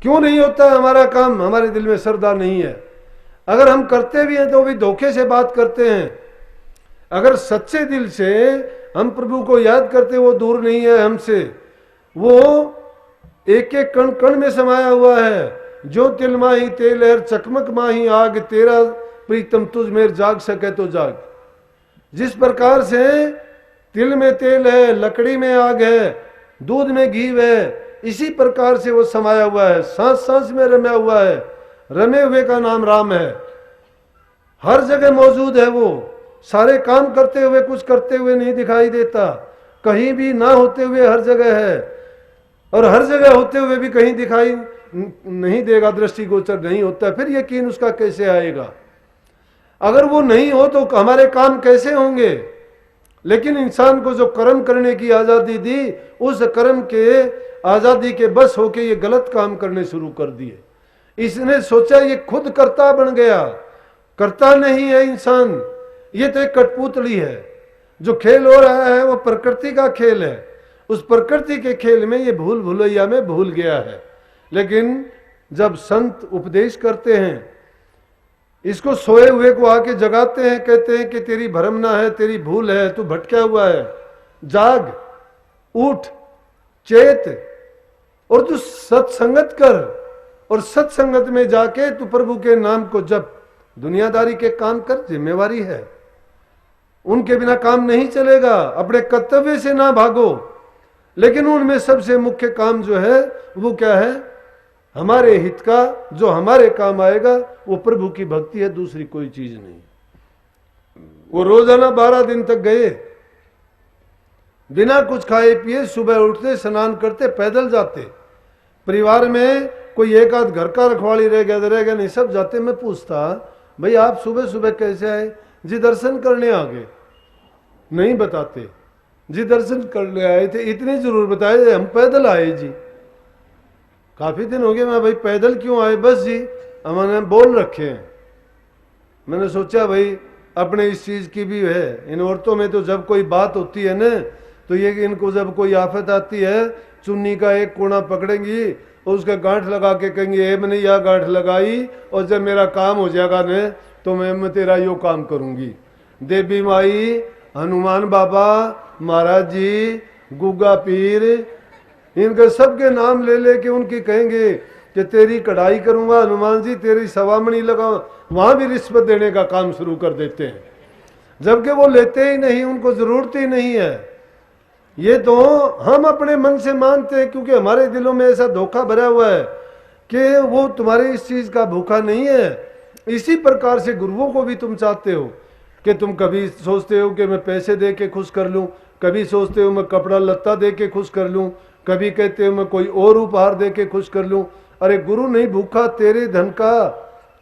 क्यों नहीं होता हमारा काम? हमारे दिल में श्रद्धा नहीं है। अगर हम करते भी हैं तो भी धोखे से बात करते हैं। अगर सच्चे दिल से हम प्रभु को याद करते, वो दूर नहीं है हमसे, वो एक एक कण कण में समाया हुआ है। जो तिल माही तेल है, चकमक माही आग, तेरा प्रीतम तुझ में जाग सके तो जाग। जिस प्रकार से तिल में तेल है, लकड़ी में आग है, दूध में घी है, इसी प्रकार से वो समाया हुआ है, सांस सांस में रमा हुआ है। रमे हुए का नाम राम है, हर जगह मौजूद है। वो सारे काम करते हुए कुछ करते हुए नहीं दिखाई देता, कहीं भी ना होते हुए हर जगह है, और हर जगह होते हुए भी कहीं दिखाई नहीं देगा, दृष्टिगोचर नहीं होता। फिर यकीन उसका कैसे आएगा? अगर वो नहीं हो तो हमारे काम कैसे होंगे? लेकिन इंसान को जो कर्म करने की आजादी दी, उस कर्म के आजादी के बस होके ये गलत काम करने शुरू कर दिए। इसने सोचा ये खुद कर्ता बन गया। कर्ता नहीं है इंसान, ये तो एक कठपुतली है। जो खेल हो रहा है वो प्रकृति का खेल है। उस प्रकृति के खेल में ये भूल भुलैया में भूल गया है। लेकिन जब संत उपदेश करते हैं, इसको सोए हुए को आके जगाते हैं, कहते हैं कि तेरी भरमना है, तेरी भूल है, तू भटका हुआ है, जाग, उठ, चेत, और तू सत्संगत कर, और सत्संगत में जाके तू प्रभु के नाम को जप, दुनियादारी के काम कर, जिम्मेवारी है, उनके बिना काम नहीं चलेगा। अपने कर्तव्य से ना भागो। लेकिन उनमें सबसे मुख्य काम जो है वो क्या है? हमारे हित का, जो हमारे काम आएगा वो प्रभु की भक्ति है, दूसरी कोई चीज नहीं। वो रोजाना 12 दिन तक गए, बिना कुछ खाए पिए, सुबह उठते, स्नान करते, पैदल जाते। परिवार में कोई एक आध घर का रखवाली रह गया नहीं, सब जाते। मैं पूछता, भाई आप सुबह सुबह कैसे आए? जी दर्शन करने आ गए। नहीं बताते, जी दर्शन करने आए थे, इतने जरूर बताए, हम पैदल आए जी। काफी दिन हो गए, मैं भाई पैदल क्यों आए? बस जी हमने बोल रखे हैं। मैंने सोचा भाई अपने इस चीज की भी है। इन औरतों में तो जब कोई बात होती है ना, तो ये कि इनको जब कोई आफत आती है, चुन्नी का एक कोना पकड़ेंगी और उसका गांठ लगा के कहेंगे मैंने यह गांठ लगाई, और जब मेरा काम हो जाएगा न तो मैं तेरा यो काम करूंगी। देवी माई, हनुमान बाबा, महाराज जी, गुग्गा पीर, इनके सबके नाम ले लेके उनकी कहेंगे कि तेरी कढ़ाई करूंगा, हनुमान जी तेरी सवामणी लगाओ। वहां भी रिश्वत देने का काम शुरू कर देते हैं, जबकि वो लेते ही नहीं, उनको जरूरत ही नहीं है। ये तो हम अपने मन से मानते हैं, क्योंकि हमारे दिलों में ऐसा धोखा भरा हुआ है कि वो तुम्हारे इस चीज का भूखा नहीं है। इसी प्रकार से गुरुओं को भी तुम चाहते हो कि तुम कभी सोचते हो कि मैं पैसे दे के खुश कर लूं, कभी सोचते हो मैं कपड़ा लत्ता दे के खुश कर लूं, कभी कहते हो मैं कोई और उपहार दे के खुश कर लूं। अरे गुरु नहीं भूखा तेरे धन का,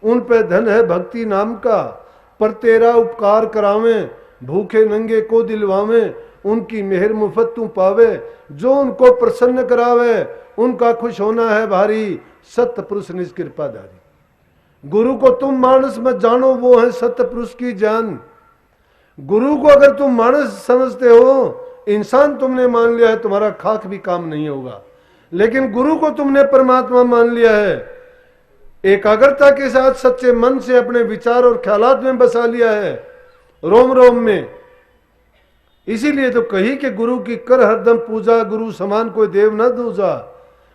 उन पे धन है भक्ति नाम का। पर तेरा उपकार करावे, भूखे नंगे को दिलवावे, उनकी मेहर मुफ्त तू पावे। जो उनको प्रसन्न करावे, उनका खुश होना है भारी, सत्य पुरुष निष्कृपाधारी। गुरु को तुम मानस मत जानो, वो है सत्य पुरुष की जान। गुरु को अगर तुम मानस समझते हो, इंसान तुमने मान लिया है, तुम्हारा खाक भी काम नहीं होगा। लेकिन गुरु को तुमने परमात्मा मान लिया है, एकाग्रता के साथ सच्चे मन से अपने विचार और ख्यालात में बसा लिया है, रोम रोम में। इसीलिए तो कही कि गुरु की कर हरदम पूजा, गुरु समान कोई देव न दूजा।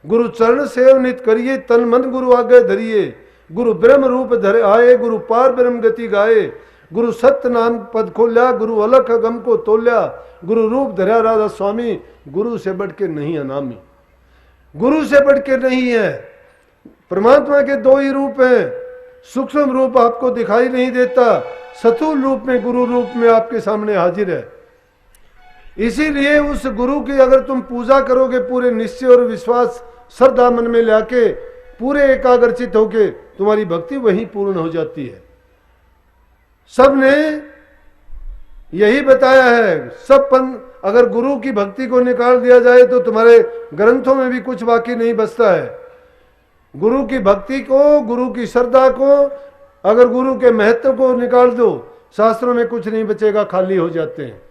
गुरु चरण सेव नित करिए, तन मन गुरु आगे धरिए। गुरु ब्रह्म रूप धरे आए, गुरु पार ब्रह्म गति गाए। गुरु सत्य नाम पद खोल्या, गुरु अलख गम को तोल्या। गुरु रूप धरा राधा स्वामी, गुरु से बढ़ के नहीं अनामी। गुरु से बढ़ के नहीं है। परमात्मा के दो ही रूप हैं, सूक्ष्म रूप आपको दिखाई नहीं देता, स्थूल रूप में गुरु रूप में आपके सामने हाजिर है। इसीलिए उस गुरु की अगर तुम पूजा करोगे पूरे निश्चय और विश्वास श्रद्धा मन में लाके, पूरे एकाग्रचित होके, तुम्हारी भक्ति वहीं पूर्ण हो जाती है। सबने यही बताया है। अगर गुरु की भक्ति को निकाल दिया जाए तो तुम्हारे ग्रंथों में भी कुछ बाकी नहीं बचता है। गुरु की भक्ति को, गुरु की श्रद्धा को, अगर गुरु के महत्व को निकाल दो, शास्त्रों में कुछ नहीं बचेगा, खाली हो जाते हैं।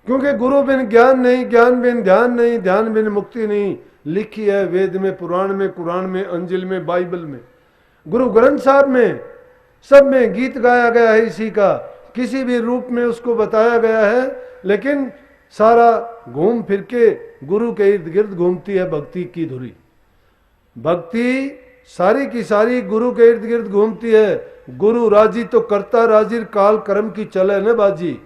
क्योंकि गुरु बिन ज्ञान नहीं, ज्ञान बिन ध्यान नहीं, ध्यान बिन मुक्ति नहीं, लिखी है वेद में, पुराण में, कुरान में, अंजिल में, बाइबल में, गुरु ग्रंथ साहब में, सब में गीत गाया गया है इसी का, किसी भी रूप में उसको बताया गया है। लेकिन सारा घूम फिर के गुरु के इर्द गिर्द घूमती है भक्ति की धुरी। भक्ति सारी की सारी गुरु के इर्द गिर्द घूमती है। गुरु राजी तो करता राजी, काल कर्म की चले न बाजी।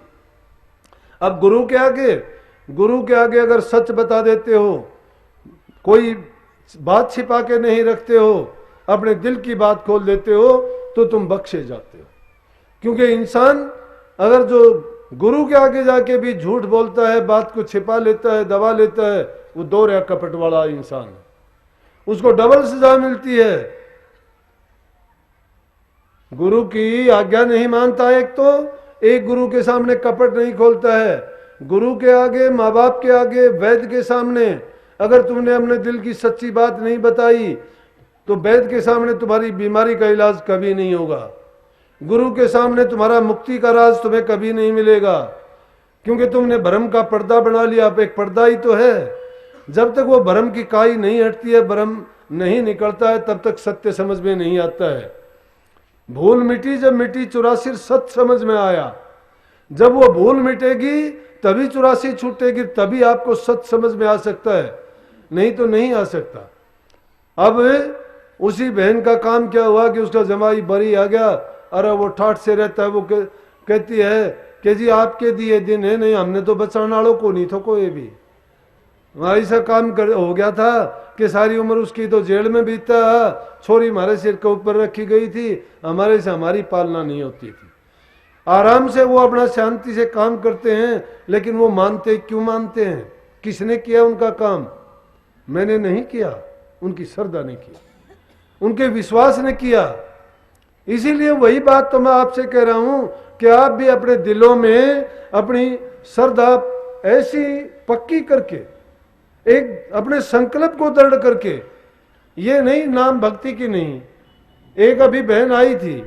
अब गुरु के आगे अगर सच बता देते हो, कोई बात छिपा के नहीं रखते हो, अपने दिल की बात खोल देते हो, तो तुम बख्शे जाते हो। क्योंकि इंसान अगर जो गुरु के आगे जाके भी झूठ बोलता है, बात को छिपा लेता है, दबा लेता है, वो दोहरा कपट वाला इंसान है, उसको डबल सजा मिलती है। गुरु की आज्ञा नहीं मानता एक गुरु के सामने कपट नहीं खोलता है। गुरु के आगे, माँ बाप के आगे, वैद्य के सामने अगर तुमने अपने दिल की सच्ची बात नहीं बताई तो वैद्य के सामने तुम्हारी बीमारी का इलाज कभी नहीं होगा। गुरु के सामने तुम्हारा मुक्ति का राज तुम्हें कभी नहीं मिलेगा, क्योंकि तुमने भ्रम का पर्दा बना लिया। अब एक पर्दा ही तो है, जब तक वो भ्रम की काई नहीं हटती है, भ्रम नहीं निकलता है, तब तक सत्य समझ में नहीं आता है। भूल मिटी जब मिटी 84 सत्य समझ में आया। जब वो भूल मिटेगी तभी 84 छूटेगी, तभी आपको सत्य समझ में आ सकता है, नहीं तो नहीं आ सकता। अब उसी बहन का काम क्या हुआ कि उसका जमाई बरी आ गया। अरे वो ठाठ से रहता है, वो कहती है कि जी आपके दिए दिन है नहीं, हमने तो बचाने वालों को नहीं थो कोई भी। ऐसा काम हो गया था कि सारी उम्र उसकी तो जेल में बीता। छोरी हमारे सिर के ऊपर रखी गई थी, हमारे से हमारी पालना नहीं होती थी। आराम से वो अपना शांति से काम करते हैं, लेकिन वो मानते क्यों मानते हैं? किसने किया उनका काम? मैंने नहीं किया, उनकी श्रद्धा ने किया, उनके विश्वास ने किया। इसीलिए वही बात तो मैं आपसे कह रहा हूं कि आप भी अपने दिलों में अपनी श्रद्धा ऐसी पक्की करके, एक अपने संकल्प को दृढ़ करके, ये नहीं नाम भक्ति की नहीं। एक अभी बहन आई थी,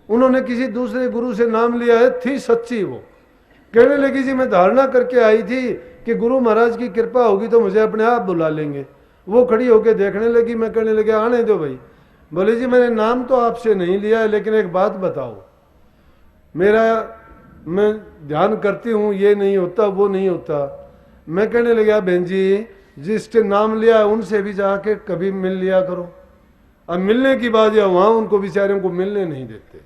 उन्होंने किसी दूसरे गुरु से नाम लिया है, थी सच्ची। वो कहने लगी जी मैं धारणा करके आई थी कि गुरु महाराज की कृपा होगी तो मुझे अपने आप बुला लेंगे। वो खड़ी होकर देखने लगी, मैं कहने लगे आने दो भाई। बोले जी मैंने नाम तो आपसे नहीं लिया है, लेकिन एक बात बताओ, मैं ध्यान करती हूँ, ये नहीं होता वो नहीं होता। मैं कहने लगा बहन जी जिसके नाम लिया उनसे भी जाके कभी मिल लिया करो। अब मिलने की बात या वहां उनको बेचारों को मिलने नहीं देते।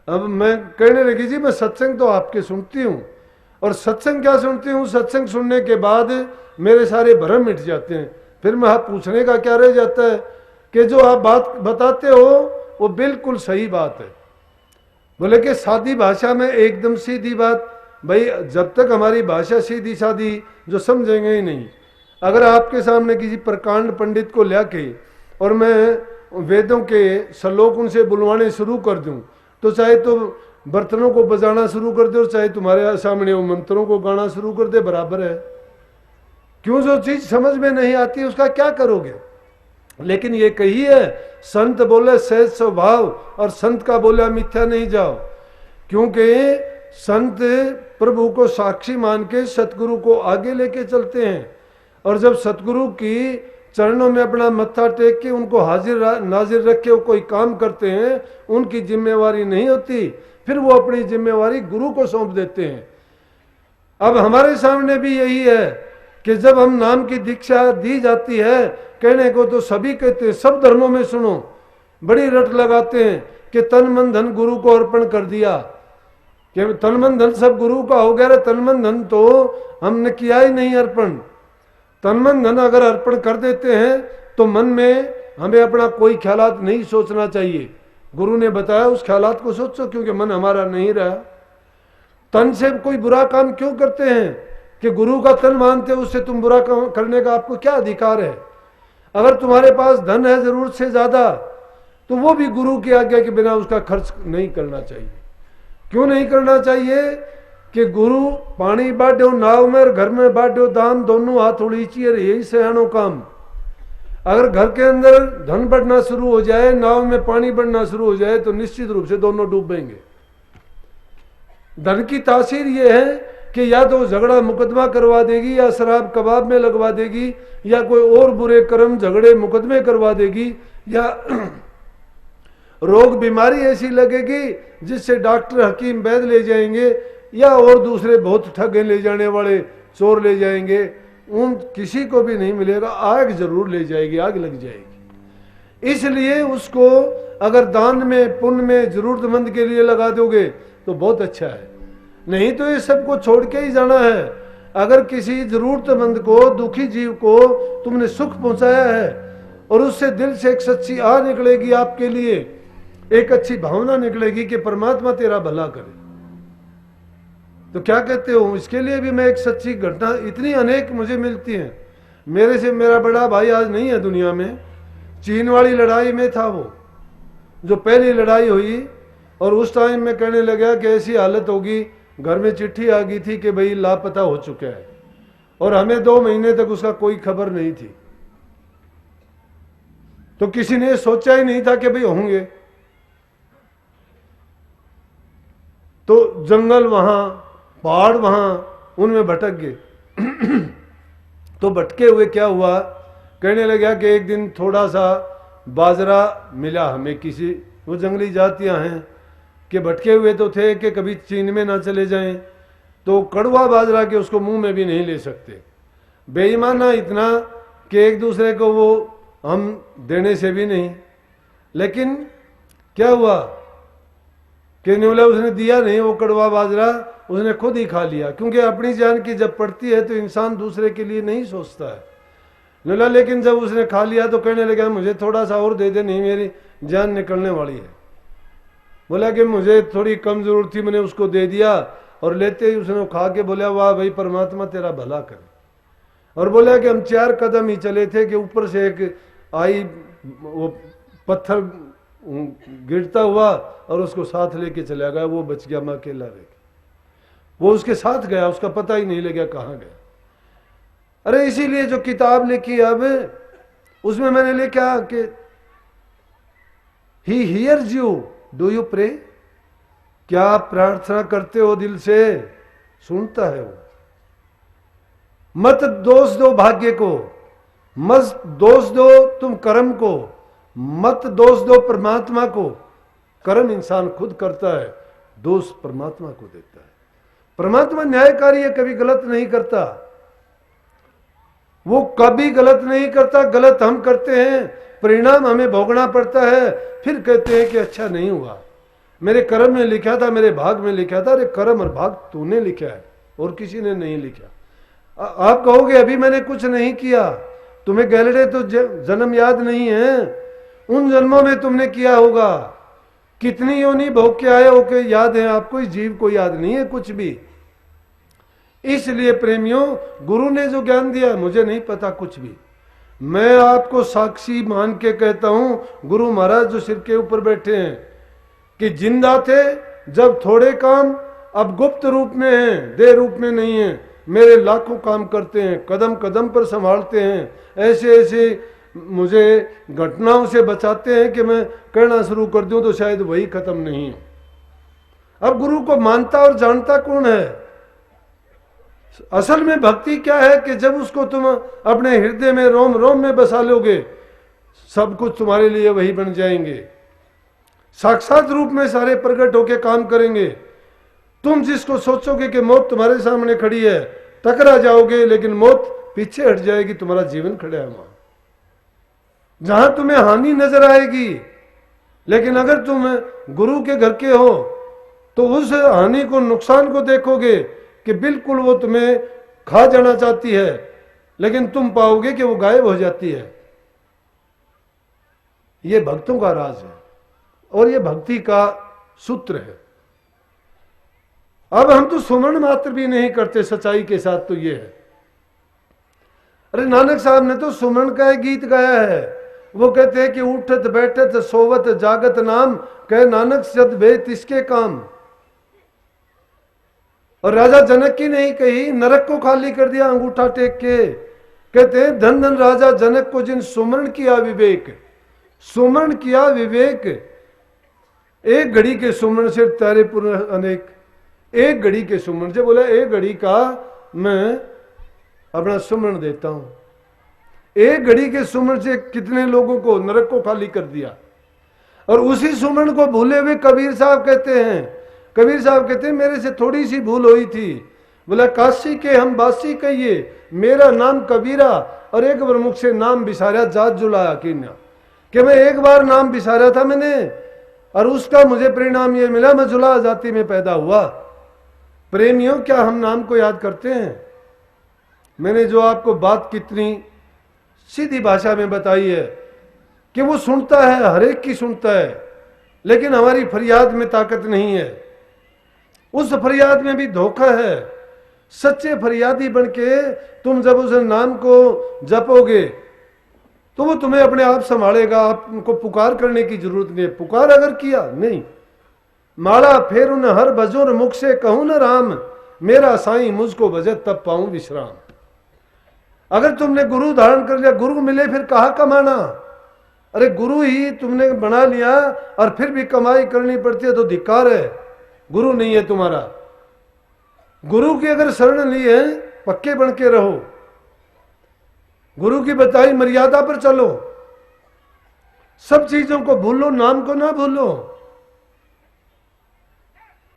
अब मैं कहने लगी जी मैं सत्संग तो आपके सुनती हूँ, और सत्संग क्या सुनती हूँ, सत्संग सुनने के बाद मेरे सारे भ्रम मिट जाते हैं। फिर मैं पूछने का क्या रह जाता है कि जो आप बात बताते हो वो बिल्कुल सही बात है। बोले कि सादी भाषा में एकदम सीधी बात, भाई जब तक हमारी भाषा सीधी सादी जो समझेंगे ही नहीं। अगर आपके सामने किसी प्रकांड पंडित को लाके और मैं वेदों के श्लोक उनसे बुलवाने शुरू कर दूं, तो चाहे तो बर्तनों को बजाना शुरू कर दे और चाहे तुम्हारे सामने वो मंत्रों को गाना शुरू कर दे, बराबर है। क्यों? जो चीज समझ में नहीं आती उसका क्या करोगे? लेकिन ये कही है, संत बोले सहज स्वभाव, और संत का बोला मिथ्या नहीं जाओ। क्योंकि संत प्रभु को साक्षी मान के सतगुरु को आगे लेके चलते हैं, और जब सतगुरु की चरणों में अपना मत्था टेक के उनको हाजिर नाजिर रख के वो कोई काम करते हैं, उनकी जिम्मेवारी नहीं होती, फिर वो अपनी जिम्मेवारी गुरु को सौंप देते हैं। अब हमारे सामने भी यही है कि जब हम नाम की दीक्षा दी जाती है, कहने को तो सभी कहते हैं, सब धर्मों में सुनो, बड़ी रट लगाते हैं कि तन मन धन गुरु को अर्पण कर दिया, कि तन मन धन सब गुरु का हो गया। तन मन धन तो हमने किया ही नहीं अर्पण। तन मन धन अगर अर्पण कर देते हैं तो मन में हमें अपना कोई ख्यालात नहीं सोचना चाहिए। गुरु ने बताया उस ख्यालात को सोचो, क्योंकि मन हमारा नहीं रहा। तन से कोई बुरा काम क्यों करते हैं कि गुरु का तन मानते हो, उससे तुम बुरा काम करने का आपको क्या अधिकार है? अगर तुम्हारे पास धन है जरूरत से ज्यादा, तो वो भी गुरु की आज्ञा के बिना उसका खर्च नहीं करना चाहिए। क्यों नहीं करना चाहिए? कि गुरु पानी बांटो नाव में और घर में बांटो दाम, दोनों हाथ उड़ीची, यही सयानो काम। अगर घर के अंदर धन बढ़ना शुरू हो जाए, नाव में पानी बढ़ना शुरू हो जाए, तो निश्चित रूप से दोनों डूबेंगे। धन की तासीर ये है कि या तो झगड़ा मुकदमा करवा देगी, या शराब कबाब में लगवा देगी, या कोई और बुरे कर्म झगड़े मुकदमे करवा देगी, या रोग बीमारी ऐसी लगेगी जिससे डॉक्टर हकीम वैद्य ले जाएंगे, या और दूसरे बहुत ठगे ले जाने वाले चोर ले जाएंगे। उन किसी को भी नहीं मिलेगा, आग जरूर ले जाएगी, आग लग जाएगी। इसलिए उसको अगर दान में पुण्य में जरूरतमंद के लिए लगा दोगे तो बहुत अच्छा है, नहीं तो ये सबको छोड़ के ही जाना है। अगर किसी जरूरतमंद को, दुखी जीव को तुमने सुख पहुंचाया है और उससे दिल से एक सच्ची आह निकलेगी आपके लिए, एक अच्छी भावना निकलेगी कि परमात्मा तेरा भला करे, तो क्या कहते हो, इसके लिए भी मैं एक सच्ची घटना, इतनी अनेक मुझे मिलती हैं। मेरे से मेरा बड़ा भाई आज नहीं है दुनिया में, चीन वाली लड़ाई में था वो, जो पहली लड़ाई हुई, और उस टाइम में कहने लगा कि ऐसी हालत होगी, घर में चिट्ठी आ गई थी कि भाई लापता हो चुका है, और हमें 2 महीने तक उसका कोई खबर नहीं थी। तो किसी ने सोचा ही नहीं था कि भाई होंगे। तो जंगल वहां, पहाड़ वहां, उनमें भटक गए। तो भटके हुए क्या हुआ, कहने लगा कि एक दिन थोड़ा सा बाजरा मिला हमें, किसी वो जंगली जातियां हैं कि भटके हुए तो थे कि कभी चीन में ना चले जाएं, तो कड़वा बाजरा के उसको मुंह में भी नहीं ले सकते, बेईमाना इतना कि एक दूसरे को वो हम देने से भी नहीं। लेकिन क्या हुआ कि बोला उसने दिया नहीं वो कड़वा बाजरा, उसने खुद ही खा लिया, क्योंकि अपनी जान की जब पड़ती है तो इंसान दूसरे के लिए नहीं सोचता है। बोला लेकिन जब उसने खा लिया तो कहने लगा मुझे थोड़ा सा और दे दे, नहीं मेरी जान निकलने वाली है। बोला कि मुझे थोड़ी कम जरूरत थी, मैंने उसको दे दिया, और लेते ही उसने खा के बोला वाह भाई परमात्मा तेरा भला करे। और बोला कि हम 4 कदम ही चले थे कि ऊपर से एक आई वो पत्थर गिरता हुआ और उसको साथ लेके चला गया, वो बच गया, मैं अकेला रह गया। वो उसके साथ गया, उसका पता ही नहीं लगा कहाँ गया। अरे इसीलिए जो किताब लिखी अब उसमें मैंने लिखा कि he hears you, do you pray, क्या आप प्रार्थना करते हो दिल से, सुनता है वो। मत दोष दो भाग्य को, मत दोष दो तुम कर्म को, मत दोष दो परमात्मा को। कर्म इंसान खुद करता है, दोष परमात्मा को देता है। परमात्मा न्यायकारी है, कभी गलत नहीं करता, वो कभी गलत नहीं करता। गलत हम करते हैं, परिणाम हमें भोगना पड़ता है, फिर कहते हैं कि अच्छा नहीं हुआ, मेरे कर्म में लिखा था, मेरे भाग में लिखा था। अरे कर्म और भाग तूने लिखा है और किसी ने नहीं लिखा। आप कहोगे अभी मैंने कुछ नहीं किया, तुम्हें गैलरे तो जन्म याद नहीं है, उन जन्मों में तुमने किया होगा, कितनी योनि भोग के आए हो के याद है आपको, इस जीव को याद नहीं है कुछ भी। इसलिए प्रेमियों, गुरु ने जो ज्ञान दिया मुझे नहीं पता कुछ भी, मैं आपको साक्षी मान के कहता हूं, गुरु महाराज जो सिर के ऊपर बैठे हैं, कि जिंदा थे जब थोड़े काम, अब गुप्त रूप में हैं, देह रूप में नहीं है। मेरे लाखों काम करते हैं, कदम कदम पर संभालते हैं, ऐसे ऐसे मुझे घटनाओं से बचाते हैं कि मैं कहना शुरू कर दूं तो शायद वही खत्म नहीं है। अब गुरु को मानता और जानता कौन है? असल में भक्ति क्या है कि जब उसको तुम अपने हृदय में रोम रोम में बसा लोगे, सब कुछ तुम्हारे लिए वही बन जाएंगे, साक्षात रूप में सारे प्रकट होके काम करेंगे। तुम जिसको सोचोगे कि मौत तुम्हारे सामने खड़ी है, टकरा जाओगे, लेकिन मौत पीछे हट जाएगी, तुम्हारा जीवन खड़ा है वहां। जहां तुम्हें हानि नजर आएगी, लेकिन अगर तुम गुरु के घर के हो तो उस हानि को, नुकसान को देखोगे कि बिल्कुल वो तुम्हें खा जाना चाहती है, लेकिन तुम पाओगे कि वो गायब हो जाती है। ये भक्तों का राज है और ये भक्ति का सूत्र है। अब हम तो सुमरण मात्र भी नहीं करते सच्चाई के साथ, तो ये है। अरे नानक साहब ने तो सुमरण का एक गीत गाया है, वो कहते हैं कि उठत बैठत सोवत जागत नाम, कह नानक सद भे तिसके काम। और राजा जनक की नहीं कही, नरक को खाली कर दिया अंगूठा टेक के। कहते हैं धन धन राजा जनक को जिन सुमरण किया विवेक, सुमरण किया विवेक, एक घड़ी के सुमरण से तारे पुनः अनेक। एक घड़ी के सुमरण से, बोला एक घड़ी का मैं अपना सुमरण देता हूं। एक घड़ी के सुमरण से कितने लोगों को, नरक को खाली कर दिया। और उसी सुमरण को भूले हुए कबीर साहब कहते हैं मेरे से थोड़ी सी भूल हुई थी। बोला काशी के हम बासी कहिए, मेरा नाम कबीरा, और एक बार मुख से नाम बिसारा जात जुलाया कि मैं एक बार नाम बिसारा था मैंने, और उसका मुझे परिणाम ये मिला, मैं जुला जाति में पैदा हुआ। प्रेमियों, क्या हम नाम को याद करते हैं? मैंने जो आपको बात कितनी सीधी भाषा में बताई है कि वो सुनता है, हर एक की सुनता है, लेकिन हमारी फरियाद में ताकत नहीं है। उस फरियाद में भी धोखा है। सच्चे फरियादी बनके तुम जब उस नाम को जपोगे तो वो तुम्हें अपने आप संभालेगा। आपको पुकार करने की जरूरत नहीं है। पुकार अगर किया नहीं, माला फेर उन हर बजोर मुख से कहूं न राम, मेरा साईं मुझको बजत तब पाऊं विश्राम। अगर तुमने गुरु धारण कर लिया, गुरु मिले फिर कहा कमाना। अरे गुरु ही तुमने बना लिया और फिर भी कमाई करनी पड़ती है तो धिक्कार है, गुरु नहीं है तुम्हारा। गुरु की अगर शरण ली है, पक्के बन के रहो, गुरु की बताई मर्यादा पर चलो, सब चीजों को भूलो, नाम को ना भूलो।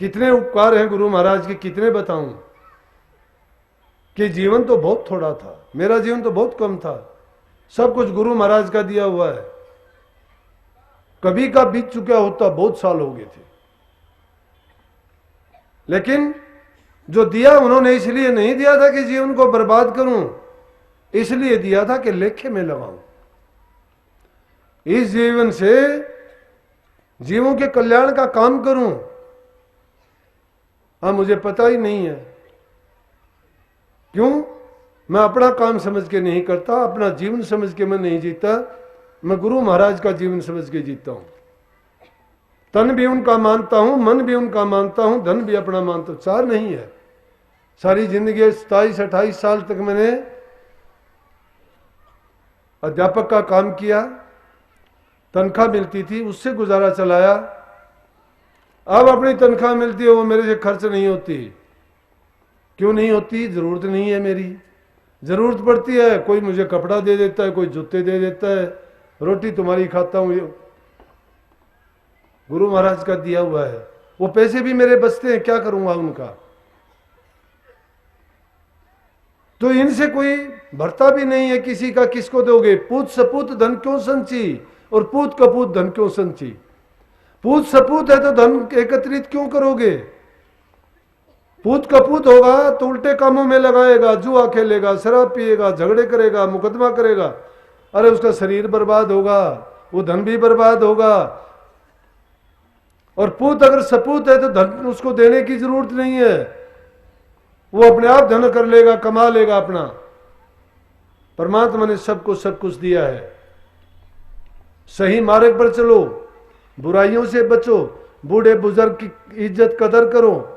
कितने उपकार हैं गुरु महाराज के, कितने बताऊं कि जीवन तो बहुत थोड़ा था, मेरा जीवन तो बहुत कम था, सब कुछ गुरु महाराज का दिया हुआ है। कभी का बीत चुका होता, बहुत साल हो गए थे, लेकिन जो दिया उन्होंने इसलिए नहीं दिया था कि जीवन को बर्बाद करूं, इसलिए दिया था कि लेखे में लगाऊं। इस जीवन से जीवों के कल्याण का काम करूं। अब मुझे पता ही नहीं है क्यों। मैं अपना काम समझ के नहीं करता, अपना जीवन समझ के मैं नहीं जीता, मैं गुरु महाराज का जीवन समझ के जीता हूं। तन भी उनका मानता हूं, मन भी उनका मानता हूं, धन भी अपना मानता हूं। चार नहीं है। सारी जिंदगी 27-28 साल तक मैंने अध्यापक का काम किया, तनख्वाह मिलती थी, उससे गुजारा चलाया। अब अपनी तनख्वाह मिलती है, वो मेरे से खर्च नहीं होती। क्यों नहीं होती? जरूरत नहीं है मेरी। जरूरत पड़ती है, कोई मुझे कपड़ा दे देता है, कोई जूते दे देता है, रोटी तुम्हारी खाता हूं, गुरु महाराज का दिया हुआ है। वो पैसे भी मेरे बचते हैं, क्या करूंगा उनका? तो इनसे कोई भरता भी नहीं है किसी का, किसको दोगे? पूत सपूत धन क्यों संची, और पूत कपूत धन क्यों संची? पूत सपूत है तो धन एकत्रित क्यों करोगे? पूत कपूत होगा तो उल्टे कामों में लगाएगा, जुआ खेलेगा, शराब पिएगा, झगड़े करेगा, मुकदमा करेगा, अरे उसका शरीर बर्बाद होगा, वो धन भी बर्बाद होगा। और पूत अगर सपूत है तो धन उसको देने की जरूरत नहीं है, वो अपने आप धन कर लेगा, कमा लेगा अपना। परमात्मा ने सबको सब कुछ दिया है। सही मार्ग पर चलो, बुराइयों से बचो, बूढ़े बुजुर्ग की इज्जत कदर करो,